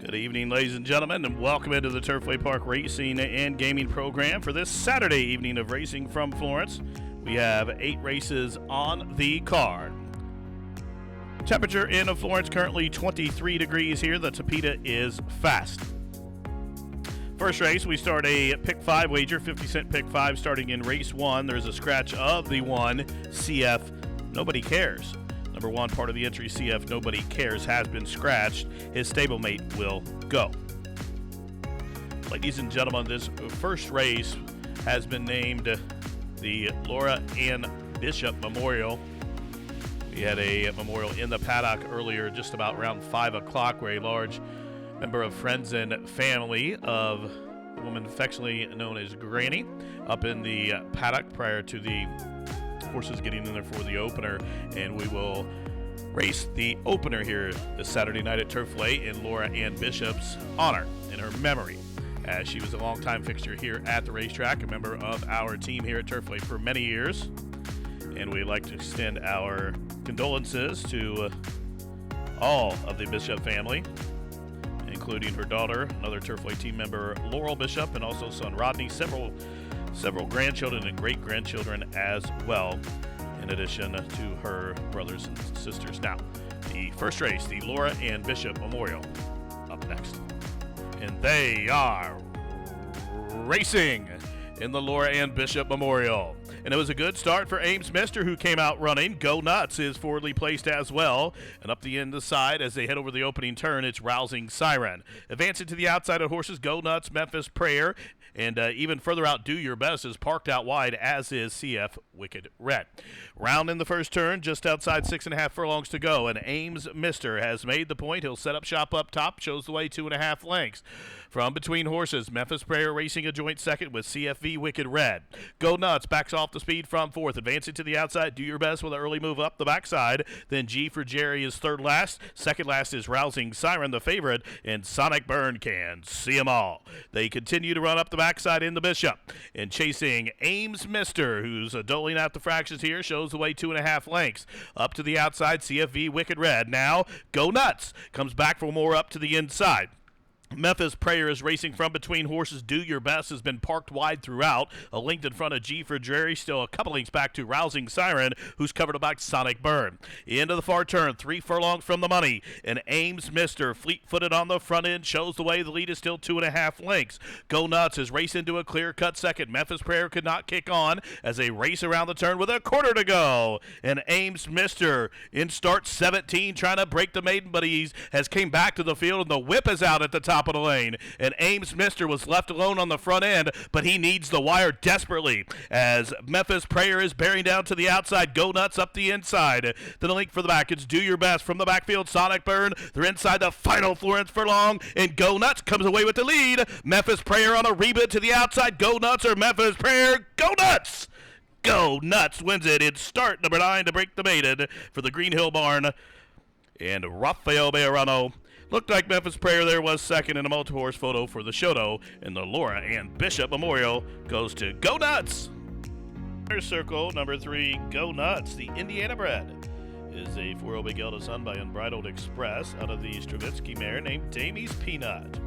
Good evening, ladies and gentlemen, and welcome into the Turfway Park Racing and Gaming program for this Saturday evening of racing from Florence. We have 8 races on the card. Temperature in Florence currently 23 degrees here. The Tapeta is fast. First race, we start a pick 5 wager, 50-cent pick 5 starting in race 1. There's a scratch of the 1 CF Nobody Cares. Number 1, part of the entry, CF Nobody Cares, has been scratched. His stablemate will go. Ladies and gentlemen, this first race has been named the Laura Ann Bishop Memorial. We had a memorial in the paddock earlier, just about around 5 o'clock, where a large member of friends and family of the woman affectionately known as Granny up in the paddock prior to the horses getting in there for the opener, and we will race the opener here this Saturday night at Turfway in Laura Ann Bishop's honor, in her memory, as she was a longtime fixture here at the racetrack, a member of our team here at Turfway for many years, and we'd like to extend our condolences to all of the Bishop family, including her daughter, another Turfway team member, Laurel Bishop, and also son Rodney, several grandchildren and great-grandchildren as well, in addition to her brothers and sisters. Now, the first race, the Laura Ann Bishop Memorial, up next. And they are racing in the Laura Ann Bishop Memorial. And it was a good start for Ames Mister, who came out running. Go Nuts is forwardly placed as well. And up the end of the side, as they head over the opening turn, it's Rousing Siren. Advancing to the outside of horses, Go Nuts, Memphis Prayer, and even further out, Do Your Best is parked out wide, as is CF Wicked Red. Round in the first turn, just outside 6.5 furlongs to go, and Ames Mister has made the point. He'll set up shop up top, shows the way 2.5 lengths. From between horses, Memphis Prayer racing a joint second with CFV Wicked Red. Go Nuts backs off the speed from fourth, advancing to the outside. Do Your Best with an early move up the backside. Then G for Jerry is third last. Second last is Rousing Siren, the favorite, and Sonic Burn can see them all. They continue to run up the backside in the Bishop, and chasing Ames Mister, who's doling out the fractions here, shows the way 2.5 lengths. Up to the outside, CFV Wicked Red. Now, Go Nuts comes back for more up to the inside. Memphis Prayer is racing from between horses. Do Your Best has been parked wide throughout. A length in front of G for Jerry, still a couple lengths back to Rousing Siren, who's covered about Sonic Burn. Into the far turn, 3 furlongs from the money, and Ames Mister, fleet-footed on the front end, shows the way. The lead is still 2.5 lengths. Go Nuts is racing into a clear-cut second. Memphis Prayer could not kick on as they race around the turn with a quarter to go. And Ames Mister in start 17, trying to break the maiden, but he has came back to the field, and the whip is out at the top of the lane, and Ames Mister was left alone on the front end, but he needs the wire desperately as Memphis Prayer is bearing down to the outside. Go Nuts up the inside. Then a link for the back. It's Do Your Best from the backfield. Sonic Burn. They're inside the final Florence furlong, and Go Nuts comes away with the lead. Memphis Prayer on a reboot to the outside. Go Nuts or Memphis Prayer. Go Nuts! Go Nuts wins it in start number 9 to break the maiden for the Green Hill Barn. And Rafael Bejarano. Looked like Memphis Prayer there was second in a multi-horse photo for the Shoto, and the Laura Ann Bishop Memorial goes to Go Nuts. Circle number 3, Go Nuts. The Indiana bred is a 4-year-old big eldest son by Unbridled Express out of the Stravinsky mare named Damies Peanut.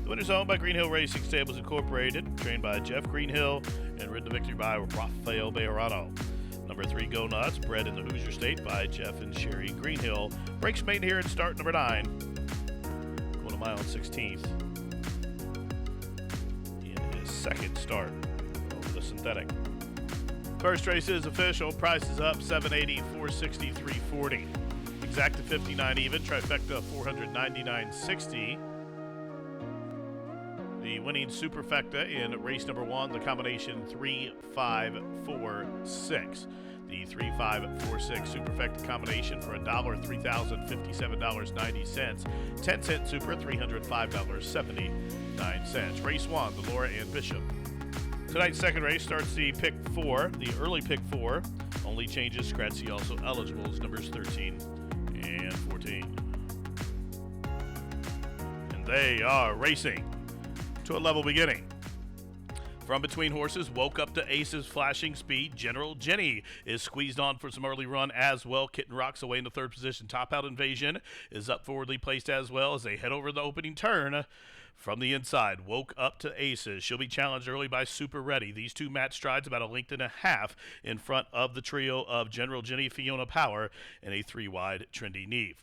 The winner's owned by Green Hill Racing Stables Incorporated, trained by Jeff Greenhill, and ridden to victory by Rafael Bejarano. Number 3, Go Nuts, bred in the Hoosier State by Jeff and Sherry Greenhill. Breaks maiden here at start number 9. Going a mile and 16th in his second start over the synthetic. First race is official. Price is up, $780, $460, $340. Exact to 59 even. Trifecta, $499.60. The winning superfecta in race number 1, the combination 3, 5, 4, 6. The 3, 5, 4, 6 superfecta combination for $1, $3,057.90. 10-cent super, $305.79. Race 1, the Laura Ann Bishop. Tonight's second race starts the pick 4, the early pick 4. Only changes, Scratchy also eligible is numbers 13 and 14. And they are racing to a level beginning. From between horses, Woke Up to Aces, Flashing Speed. General Ginny is squeezed on for some early run as well. Kitten rocks away in the third position. Top Out Invasion is up forwardly placed as well as they head over the opening turn. From the inside, Woke Up to Aces. She'll be challenged early by Super Ready. These two match strides about a length and a half in front of the trio of General Ginny, Fiona Power, and a 3-wide Trendy Neve.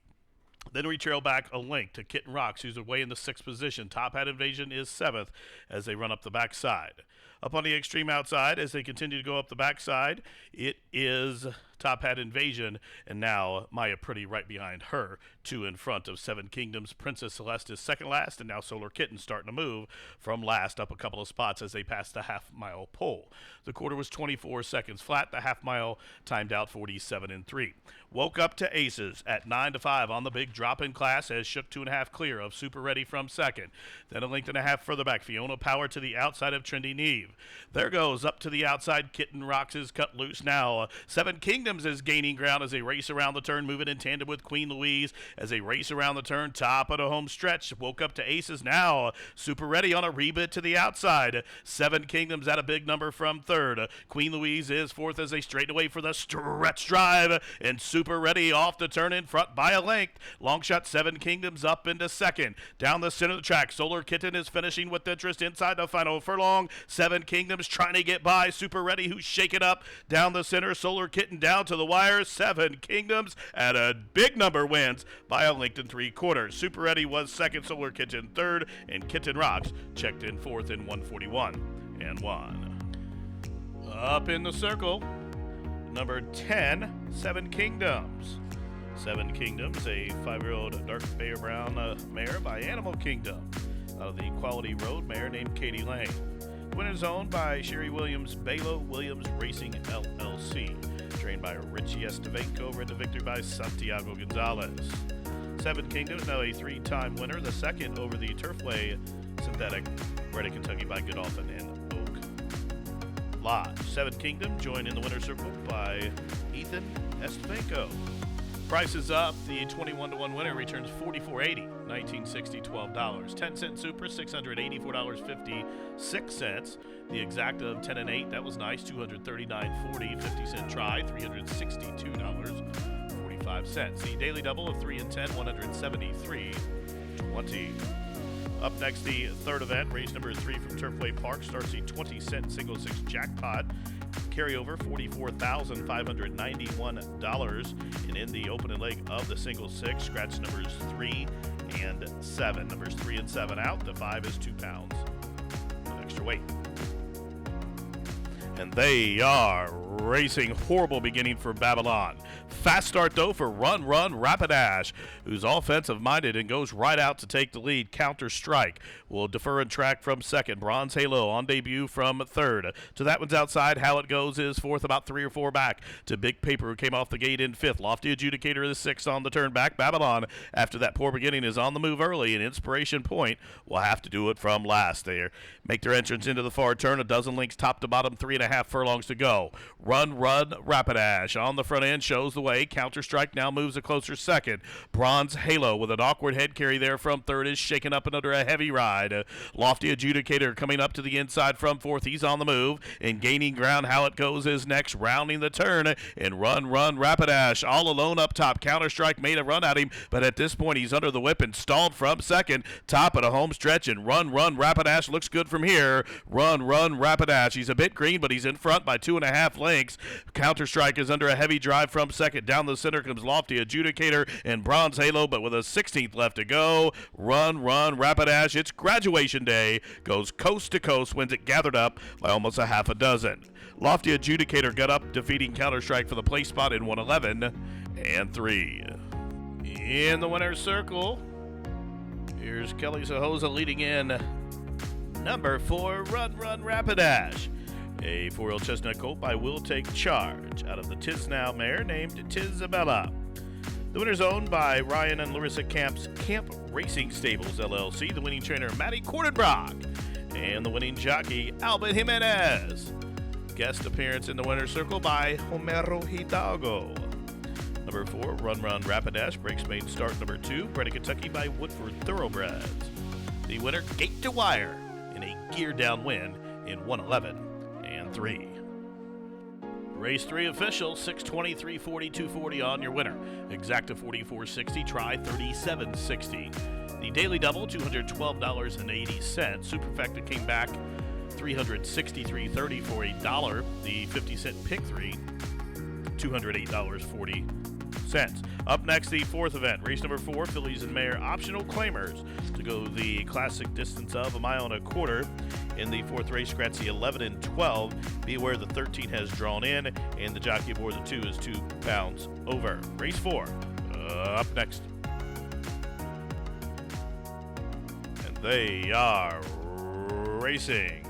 Then we trail back a length to Kitten Rocks, who's away in the 6th position. Top Hat Invasion is 7th as they run up the backside. Up on the extreme outside, as they continue to go up the backside, it is Top Hat Invasion, and now MAYAPRETTY right behind her, 2 in front of 7 Kingdoms. Princess Celeste is second last, and now Solar Kitten starting to move from last up a couple of spots as they pass the half-mile pole. The quarter was 24 seconds flat. The half-mile timed out 47-3. Woke Up to Aces at 9-5 on the big drop-in class as shook 2.5 clear of Super Ready from second. Then a length and a half further back, Fiona Power to the outside of Trendy Neve. There goes up to the outside. Kitten Rocks is cut loose now. 7 Kingdoms is gaining ground as they race around the turn, moving in tandem with Queen Louise as they race around the turn. Top of the home stretch. Woke Up to Aces now. Super Ready on a rebit to the outside. 7 Kingdoms at a big number from third. Queen Louise is fourth as they straighten away for the stretch drive. And Super Ready off the turn in front by a length. Long shot 7 Kingdoms up into second. Down the center of the track, Solar Kitten is finishing with interest inside the final furlong. 7 Kingdoms trying to get by Super Ready, who's shaking up down the center. Solar Kitten down to the wire. 7 Kingdoms at a big number wins by a length and 3/4. Super Ready was second, Solar Kitten third, and Kitten Rocks checked in fourth in 141-1. Up in the circle, number 10, 7 Kingdoms. 7 Kingdoms, a 5-year-old dark Bayer Brown mare by Animal Kingdom out of the Quality Road mare named Katie Lane. Winner's owned by Sherry Williams, Balo Williams Racing LLC. Trained by Richie Estevenko, ridden to victory by Santiago Gonzalez. 7 Kingdoms, now a 3-time winner, the second over the Turfway synthetic, bred in Kentucky by Godolphin and Oak Lodge. 7 Kingdom joined in the winner's circle by Ethan Estevenko. Price is up. The 21-1 winner returns $44.80, $19.60, $12. 10-cent super, $684.56. The exact of 10 and 8, that was nice, $239.40. 50-cent try, $362.45. The daily double of 3 and 10, $173.20. Up next, the third event, race number 3 from Turfway Park, starts the 20-cent single 6 jackpot. Carryover $44,591, and in the opening leg of the single 6, scratch numbers 3 and 7. Numbers 3 and 7 out. The 5 is 2 pounds of extra weight. And they are racing. Horrible beginning for Babylon. Fast start, though, for Run Rapidash, who's offensive-minded and goes right out to take the lead. COUNTERSTRIKE will defer and track from second. Bronze Halo on debut from third. To that one's outside. How It Goes is fourth, about 3 or 4 back to Big Paper, who came off the gate in fifth. Lofty Adjudicator is sixth on the turn back. Babylon, after that poor beginning, is on the move early, and Inspiration Point will have to do it from last. They make their entrance into the far turn. A dozen links top to bottom, 3.5 furlongs to go. Run Rapidash on the front end shows the way. COUNTERSTRIKE now moves a closer second. Bronze Halo with an awkward head carry there from third is shaken up and under a heavy ride. Lofty Adjudicator coming up to the inside from fourth. He's on the move and gaining ground. How It Goes is next, rounding the turn, and Run Rapidash all alone up top. COUNTERSTRIKE made a run at him, but at this point he's under the whip and stalled from second. Top of the home stretch, and Run Rapidash looks good from here. Run Rapidash. He's a bit green, but he's in front by 2.5 lengths. COUNTERSTRIKE is under a heavy drive from second. Down the center comes Lofty Adjudicator and Bronze Halo, but with a 16th left to go. Run Rapidash. It's graduation day. Goes coast to coast, wins it gathered up by almost a half a dozen. Lofty Adjudicator got up, defeating COUNTERSTRIKE for the place spot in 111-3. In the winner's circle, here's Kelly Sahoza leading in number 4, Run Rapidash. A 4-year-old chestnut colt by Will Take Charge out of the Tis Now mare named Tizabella. The winner's owned by Ryan and Larissa Camp's Camp Racing Stables, LLC. The winning trainer, Matty Cordenbrock. And the winning jockey, Albert Jimenez. Guest appearance in the winner's circle by Homero Hidalgo. Number 4, Run Rapidash, breaks main start number 2, bred in Kentucky by Woodford Thoroughbreds. The winner, Gate to Wire, in a gear down win in 1:11 and 3. Race 3 official, 620, 340, 240 on your winner. Exacta 44.60, try 37.60. The daily double, $212.80. Superfecta came back $363.30 for $1. The 50-cent pick 3, $208.40. Up next, the fourth event, race number 4, Fillies and Mare Optional Claimers to go the classic distance of 1.25 miles. In the fourth race, scratch the 11 and 12. Be aware the 13 has drawn in, and the jockey aboard the 2 is 2 pounds over. Race 4, up next. And they are racing.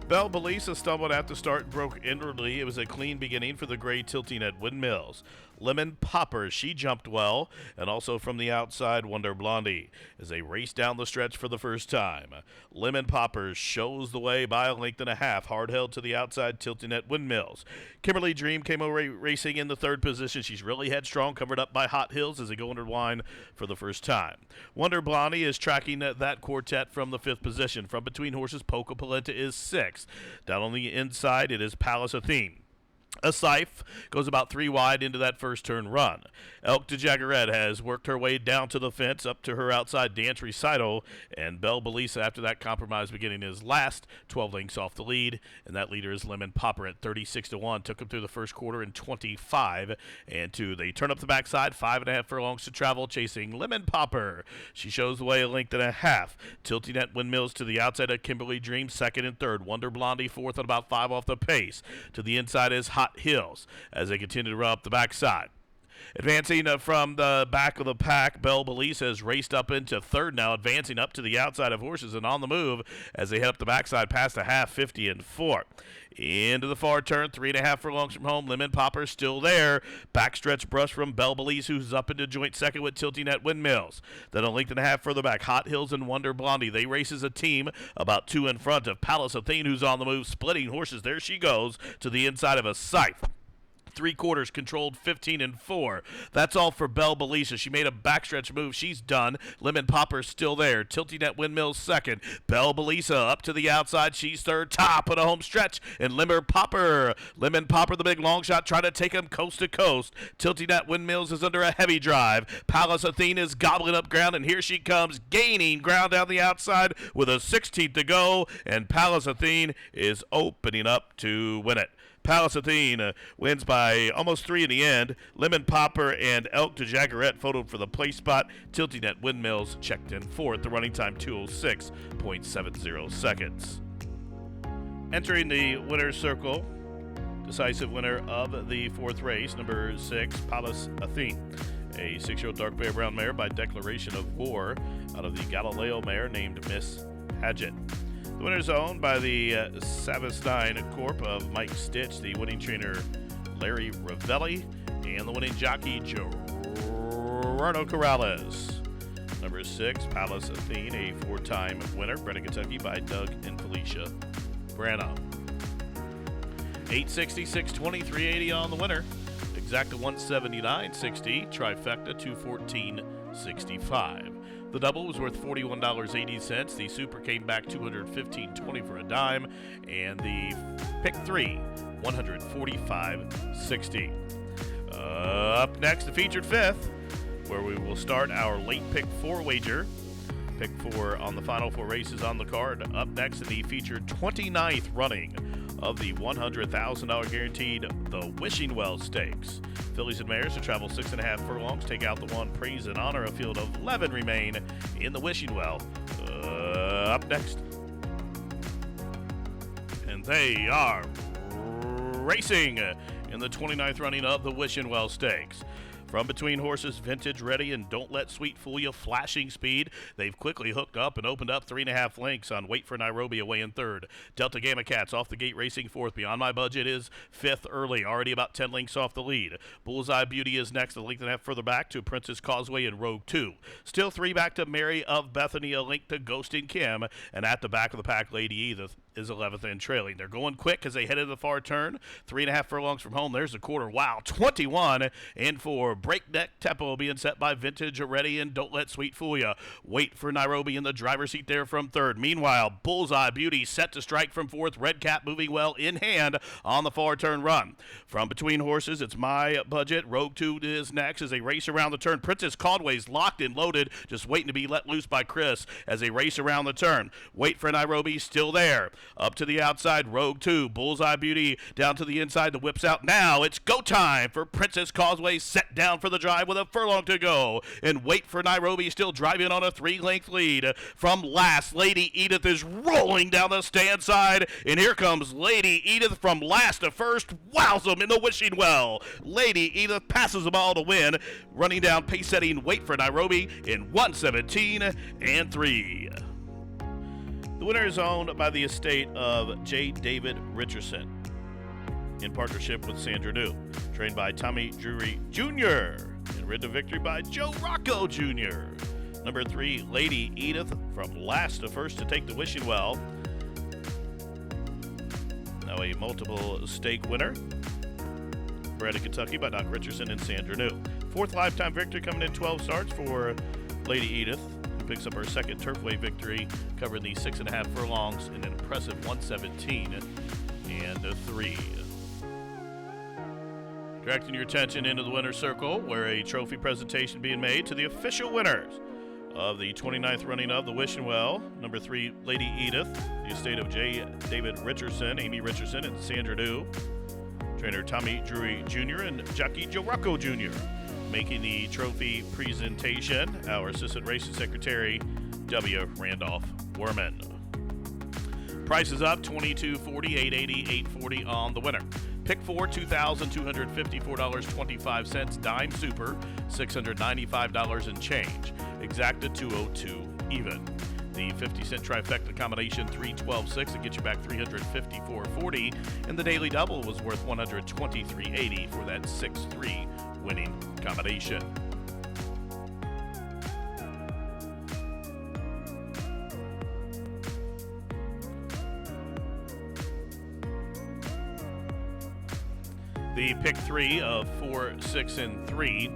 BULLSEYE stumbled at the start and broke inwardly. It was a clean beginning for the gray tilting at Windmills. Lemon Popper, she jumped well, and also from the outside, Wonder Blondie, as they race down the stretch for the first time. Lemon Popper shows the way by 1.5 lengths, hard held to the outside, tilting at Windmills. Kimberly Dream came over racing in the third position. She's really headstrong, covered up by Hot Hills as they go under line for the first time. Wonder Blondie is tracking that quartet from the 5th position. From between horses, Poca Polenta is 6th. Down on the inside, it is Palace Athene. A Scythe goes about 3 wide into that first turn run. Elk de Jaguarette has worked her way down to the fence, up to her outside Dance Recital, and BULLSEYE after that compromise beginning is last, 12 lengths off the lead, and that leader is Lemon Popper at 36-1. Took him through the first quarter in 25 and 2. They turn up the backside, 5.5 furlongs to travel, chasing Lemon Popper. She shows the way 1.5 lengths, tilting at Windmills to the outside of Kimberly Dream, 2nd and 3rd. Wonder Blondie 4th at about 5 off the pace. To the inside is Hot Hills as they continue to run up the backside. Advancing from the back of the pack, BULLSEYE has raced up into 3rd now, advancing up to the outside of horses and on the move as they head up the backside past the half, 50 and 4. Into the far turn, 3.5 furlongs from home. Lemon Popper still there. Backstretch brush from BULLSEYE, who's up into joint 2nd with tilting at Windmills. Then 1.5 lengths further back, Hot Hills and Wonder Blondie. They race as a team about 2 in front of Palace Athene, who's on the move, splitting horses. There she goes to the inside of a Scythe. 3/4 controlled, 15 and 4. That's all for BULLSEYE. She made a backstretch move. She's done. Lemon Popper's still there. Tilting at Windmills 2nd. BULLSEYE up to the outside. She's 3rd. Top of the home stretch. And Lemon Popper, the big long shot, trying to take him coast to coast. Tilting at Windmills is under a heavy drive. Palace Athene is gobbling up ground, and here she comes, gaining ground down the outside with a 16th to go. And Palace Athene is opening up to win it. Palace Athene wins by almost 3 in the end. Lemon Popper and Elk de Jaguarette photoed for the place spot. Tilting at Windmills checked in 4th. The running time 2:06.70 seconds. Entering the winner's circle, decisive winner of the 4th race, number 6, Palace Athene. A 6-year-old dark bear brown mare by declaration of war out of the Galileo mare named Miss Hadget. The winner is owned by the Savestein Corp of Mike Stitch, the winning trainer Larry Ravelli, and the winning jockey Gerardo Corrales. Number 6, Palace Athene, a 4-time winner, bred in Kentucky by Doug and Felicia Brano. 860, 620, 380 on the winner. Exacta 179.60, trifecta 214.65. The double was worth $41.80. The super came back $215.20 for a dime, and the pick 3, $145.60. Up next, the featured 5th, where we will start our late pick 4 wager. Pick 4 on the final 4 races on the card. Up next in the featured 29th running of the $100,000 guaranteed the Wishing Well Stakes. Fillies and Mares to travel 6.5 furlongs, take out the 1, praise and honor. A field of 11 remain in the Wishing Well. Up next. And they are racing in the 29th running of the Wishing Well Stakes. From between horses, Vintage Ready and Don't Let Sweet Fool You, flashing speed. They've quickly hooked up and opened up 3.5 lengths on Wait for Nairobi away in 3rd. Delta Gamma Cats off the gate racing 4th. Beyond My Budget is 5th early, already about 10 lengths off the lead. Bullseye Beauty is next, a length and a half further back to Princess Causeway and Rogue 2. Still 3 back to Mary of Bethany, a length to Ghost and Kim. And at the back of the pack, Lady Edith is 11th and trailing. They're going quick as they head into the far turn. 3.5 furlongs from home. There's the quarter. Wow, 21 and 4. Breakneck tempo being set by Vintage Ready and Don't Let Sweet Fool Ya. Wait for Nairobi in the driver's seat there from third. Meanwhile, Bullseye Beauty set to strike from fourth. Red Cap moving well in hand on the far turn run. From between horses, it's My Budget. Rogue 2 is next as they race around the turn. Princess Causeway's locked and loaded, just waiting to be let loose by Chris as they race around the turn. Wait for Nairobi, still there. Up to the outside, Rogue 2. Bullseye Beauty down to the inside. The whip's out now. It's go time for Princess Causeway, set down for the drive with a furlong to go. And Wait for Nairobi still driving on a 3-length lead. From last, Lady Edith is rolling down the stand side. And here comes Lady Edith from last to first. Wows them in the wishing well. Lady Edith passes them all to win. Running down pace setting Wait for Nairobi in 1:17 and 3. The winner is owned by the estate of J. David Richardson in partnership with Sandra New. Trained by Tommy Drury Jr. and ridden to victory by Joe Rocco Jr. Number 3, Lady Edith from last to first to take the wishing well. Now a multiple stake winner. Bred in Kentucky by Doc Richardson and Sandra New. 4th lifetime victory coming in 12 starts for Lady Edith. Picks up her second Turfway victory, covering the 6.5 furlongs in an impressive 1:17 and 3. Directing your attention into the winner's circle, where a trophy presentation being made to the official winners of the 29th running of the Wishing Well. Number 3, Lady Edith, the estate of J. David Richardson, Amy Richardson, and Sandra New. Trainer Tommy Drury Jr. and jockey Joe Rocco Jr. Making the trophy presentation, our Assistant Racing Secretary, W. Randolph Werman. Price is up, $22.40, $8.80, $8.40 on the winner. Pick 4, $2,254.25. Dime Super, $695 and change. Exacta, $202 even. The 50-cent trifecta combination, $312.6, to get you back $354.40, and the daily double was worth $123.80 for that 6-3 winning combination. The pick 3 of 4, 6, and 3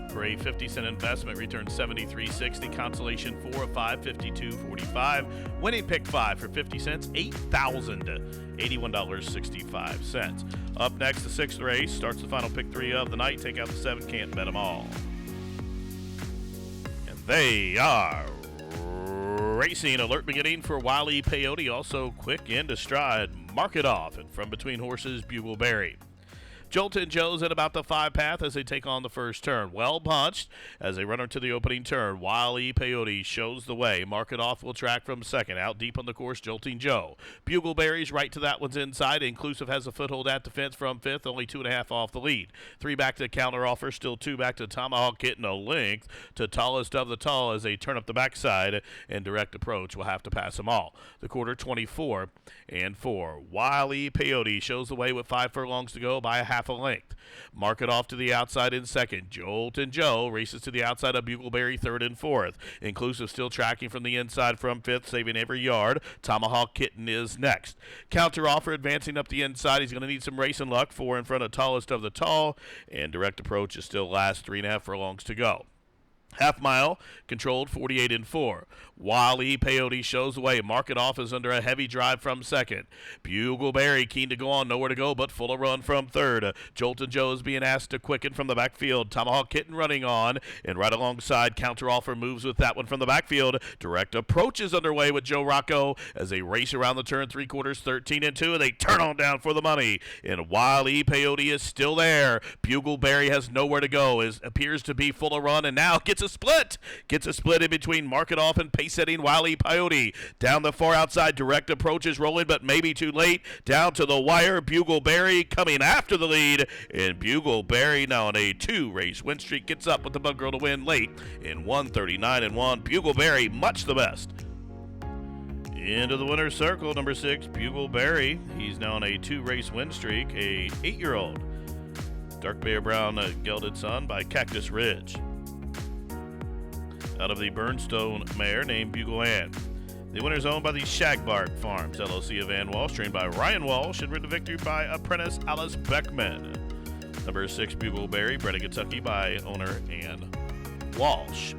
for a 50-cent investment returns $73.60. Consolation 4 of 5, $52.45. Winning pick 5 for 50 cents, $8,081.65. Up next, the 6th race starts the final pick 3 of the night. Take out the 7, can't bet them all. And they are racing. Alert beginning for WILE Peyote. Also quick into stride. Mark it off. And from between horses, Bugleberry. Joltin' Joe's at about the 5 path as they take on the first turn. Well punched as they run into the opening turn. WILE Peyote shows the way. Mark it off will track from second. Out deep on the course, Joltin' Joe. Bugleberry's right to that one's inside. Inclusive has a foothold at the fence from 5th, only 2.5 off the lead. 3 back to counter offer, still 2 back to Tomahawk, getting a length to Tallest of the Tall as they turn up the backside and direct approach. Will have to pass them all. The quarter 24 and 4. WILE Peyote shows the way with 5 furlongs to go by a half a length. Mark it off to the outside in second. Joltin' Joe races to the outside of Bugleberry, 3rd and 4th. Inclusive still tracking from the inside from 5th, saving every yard. Tomahawk Kitten is next. Counter offer advancing up the inside. He's going to need some racing luck. 4 in front of Tallest of the Tall, and direct approach is still last. 3.5 furlongs to go. Half mile, controlled 48 and 4. WILE Peyote shows the way. Mark it off is under a heavy drive from second. Bugleberry keen to go on, nowhere to go, but full of run from third. Joltin' Joe is being asked to quicken from the backfield. Tomahawk Kitten running on, and right alongside, counter offer moves with that one from the backfield. Direct approach is underway with Joe Rocco as they race around the turn, 3/4, 13 and 2, and they turn on down for the money. And WILE Peyote is still there. Bugleberry has nowhere to go, appears to be full of run, and now gets a split. Gets a split in between Mark It Off and pace setting WILE Peyote. Down the far outside, direct approach is rolling, but maybe too late. Down to the wire, Bugleberry coming after the lead. And Bugleberry now on a 2-race win streak gets up with the Bug Girl to win late in 1:39 and 1. Bugleberry much the best. Into the winner's circle, number 6, Bugleberry. He's now on a 2-race win streak, a 8-year-old. Dark Bear Brown gelded son by Cactus Ridge. Out of the Burnstone mare named Bugle Ann. The winner is owned by the Shagbark Farms, LLC of Ann Walsh, trained by Ryan Walsh, and ridden to victory by apprentice Alice Beckman. Number 6, Bugleberry, bred in Kentucky by owner Ann Walsh.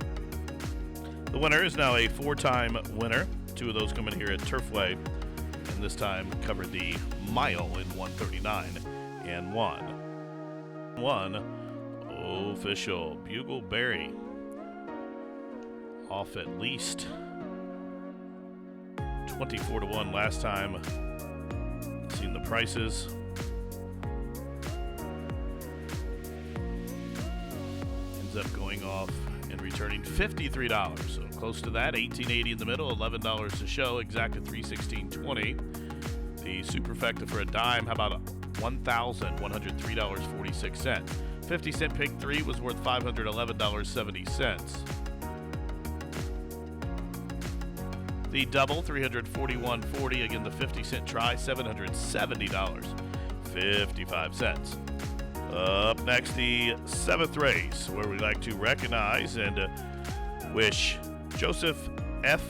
The winner is now a 4-time winner. 2 of those coming here at Turfway, and this time covered the mile in 1:39 and 1 official. Bugleberry off at least 24-1 last time. Seen the prices. Ends up going off and returning $53. So close to that. $18.80 in the middle, $11 to show, exact at $316.20. The superfecta for a dime, how about $1,103.46. 50-cent pick 3 was worth $511.70. The double, $341.40. Again, the 50-cent try, $770.55. Up next, the 7th race, where we like to recognize and wish Joseph F.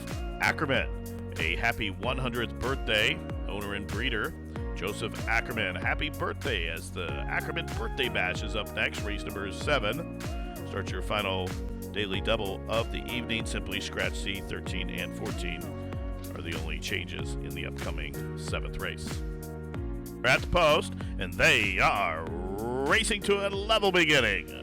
Ackerman a happy 100th birthday. Owner and breeder Joseph Ackerman, happy birthday, as the Ackerman Birthday Bash is up next. Race number 7. Start your final daily double of the evening. Simply scratch C. 13 and 14 are the only changes in the upcoming 7th race. We're at the post, and they are racing to a level beginning.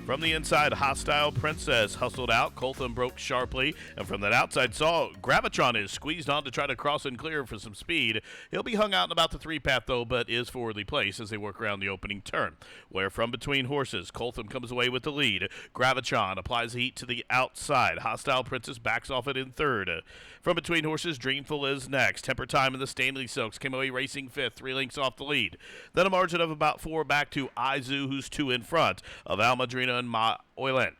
From the inside, Hostile Princess hustled out. Coltham broke sharply, and from that outside saw Gravitron is squeezed on to try to cross and clear for some speed. He'll be hung out in about the 3-path, though, but is forwardly placed as they work around the opening turn, where from between horses, Coltham comes away with the lead. Gravitron applies heat to the outside. Hostile Princess backs off it in 3rd. From between horses, Dreamful is next. Temper Time and the Stanley Silks came away racing 5th, 3 lengths off the lead. Then a margin of about 4 back to Izu, who's 2 in front of Almadrina and LYNN.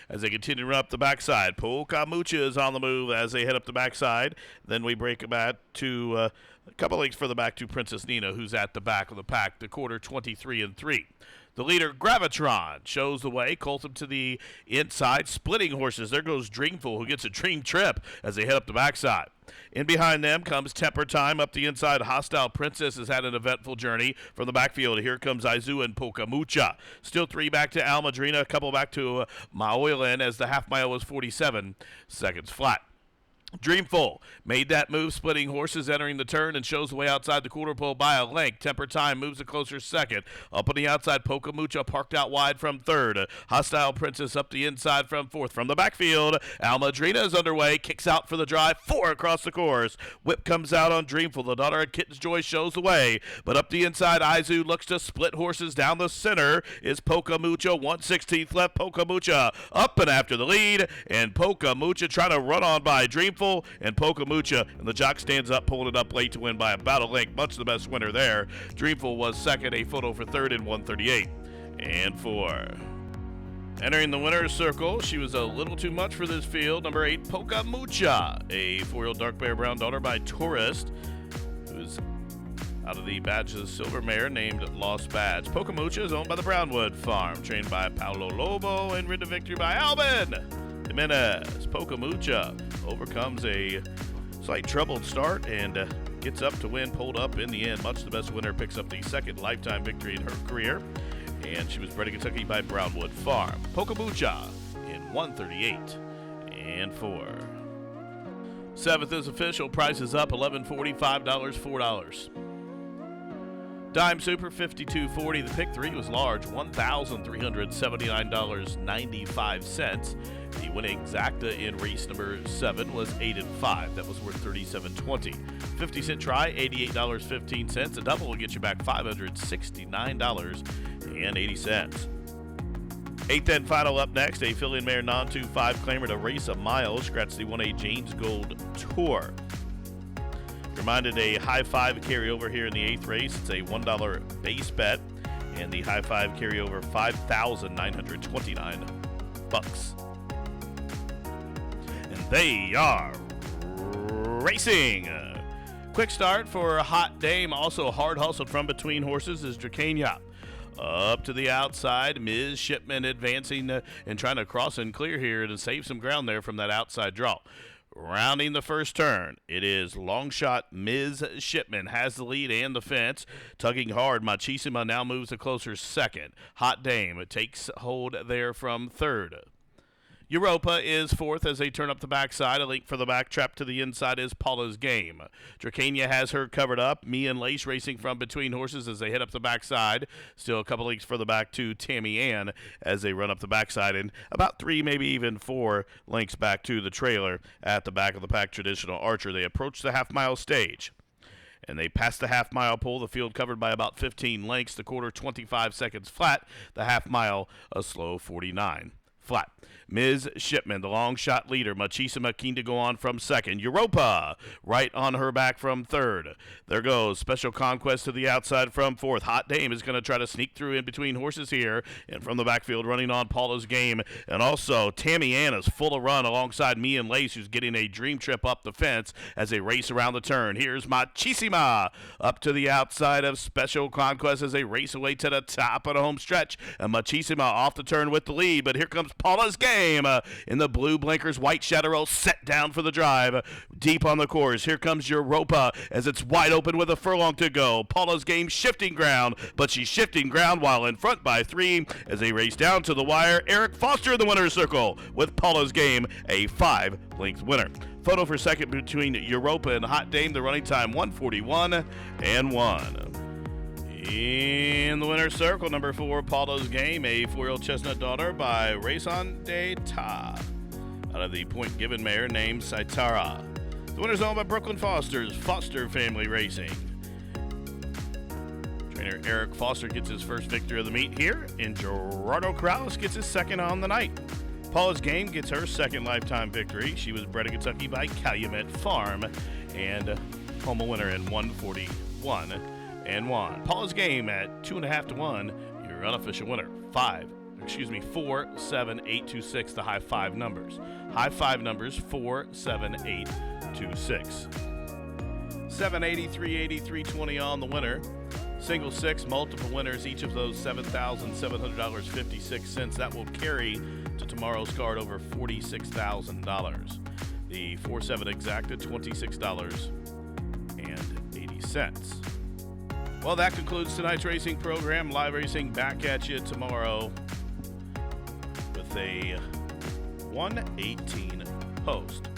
As they continue to run up the backside, Polka Mucha is on the move as they head up the backside. Then we break about to a couple lengths further back to Princess Nina, who's at the back of the pack, the quarter 23 and 3. The leader, Gravitron, shows the way. Coltham to the inside, splitting horses. There goes Dreamful, who gets a dream trip as they head up the backside. In behind them comes Temper Time up the inside. Hostile Princess has had an eventful journey from the backfield. Here comes Izu and Polka Mucha. Still 3 back to Almadrina, a couple back to LYNN as the half mile was 47 seconds flat. Dreamful made that move, splitting horses, entering the turn, and shows the way outside the quarter pole by a length. Temper Time moves a closer second. Up on the outside, Polka Mucha parked out wide from 3rd. Hostile Princess up the inside from 4th. From the backfield, Almadrina is underway, kicks out for the drive, 4 across the course. Whip comes out on Dreamful. The daughter of Kitten's Joy shows the way, but up the inside, Izu looks to split horses. Down the center is Polka Mucha, 1/16 left. Polka Mucha up and after the lead, and Polka Mucha trying to run on by Dreamful. And Polka Mucha, and the jock stands up, pulling it up late to win by about a length. Much the best winner there. Dreamful was second, a foot over 3rd in 1:38 and 4. Entering the winner's circle, she was a little too much for this field. Number 8, Polka Mucha, a 4-year-old dark bear brown daughter by Tourist, who's out of the Badges Silver Mare named Lost Badge. Polka Mucha is owned by the Brownwood Farm, trained by Paulo Lobo, and ridden to victory by Albin Jimenez. Polka Mucha overcomes a slight troubled start and gets up to win, pulled up in the end. Much the best winner picks up the 2nd lifetime victory in her career, and she was bred in Kentucky by Brownwood Farm. Polka Mucha in 1:38 and 4. 7th is official. Price is up, $11.45, $4. Dime Super, $52.40. The pick 3 was large, $1,379.95. The winning exacta in race number 7 was 8 and 5. That was worth $37.20. 50-cent try, $88.15. A double will get you back $569.80. 8th and final up next, a filly and mare non-2-5 claimer to race a mile. Scratch the 1A James Gold Tour. Reminded a high 5 carryover here in the 8th race. It's a $1 base bet, and the high 5 carryover $5,929. And they are racing. Quick start for Hot Dame. Also hard hustled from between horses is Dracania. Up to the outside, Ms. Shipman advancing and trying to cross and clear here to save some ground there from that outside draw. Rounding the first turn, it is long shot Ms. Shipman has the lead and the fence. Tugging hard, Machisima now moves to closer second. Hot Dame takes hold there from third. Europa is fourth as they turn up the backside. A link for the back trap to the inside is Paula's Game. Dracania has her covered up. Me and Lace racing from between horses as they hit up the backside. Still a couple links for the back to Tammy Ann as they run up the backside. And about 3, maybe even 4 links back to the trailer at the back of the pack Traditional Archer. They approach the half-mile stage. And they pass the half-mile pole. The field covered by about 15 lengths. The quarter 25 seconds flat. The half-mile a slow 49 flat. Ms. Shipman, the long shot leader. Machisima keen to go on from second. Europa right on her back from third. There goes Special Conquest to the outside from fourth. Hot Dame is going to try to sneak through in between horses here. And from the backfield running on Paula's Game. And also Tammy Ann is full of run alongside Me and Lace, who's getting a dream trip up the fence as they race around the turn. Here's Machisima up to the outside of Special Conquest as they race away to the top of the home stretch. And Machisima off the turn with the lead. But here comes Paula's Game. In the blue blinkers, white shadow set down for the drive. Deep on the course, here comes Europa as it's wide open with a furlong to go. Paula's Game shifting ground, but she's shifting ground while in front by 3 as they race down to the wire. Eric Foster in the winner's circle with Paula's Game, a 5-length winner. Photo for second between Europa and Hot Dame. The running time 1:41 and 1. In the winner's circle, number 4, Paula's Game, a 4-year-old chestnut daughter by Raison de Ta, out of the Point Given mare named Saitara. The winner's owned by Brooklyn Foster's Foster Family Racing. Trainer Eric Foster gets his first victory of the meet here, and Gerardo Corrales gets his second on the night. Paula's Game gets her second lifetime victory. She was bred in Kentucky by Calumet Farm and home a winner in 1:41 and 1. Paula's Game at 2.5 to 1. Your unofficial winner. 4, 7, 8, 2, 6. The high 5 numbers. High 5 numbers 4, 7, 8, 2, 6. 783, 83, 20 on the winner. Single 6, multiple winners. Each of those $7,700.56. That will carry to tomorrow's card over $46,000. The 4-7 exacta $26.80. Well, that concludes tonight's racing program. Live racing back at you tomorrow with a 1:18 post.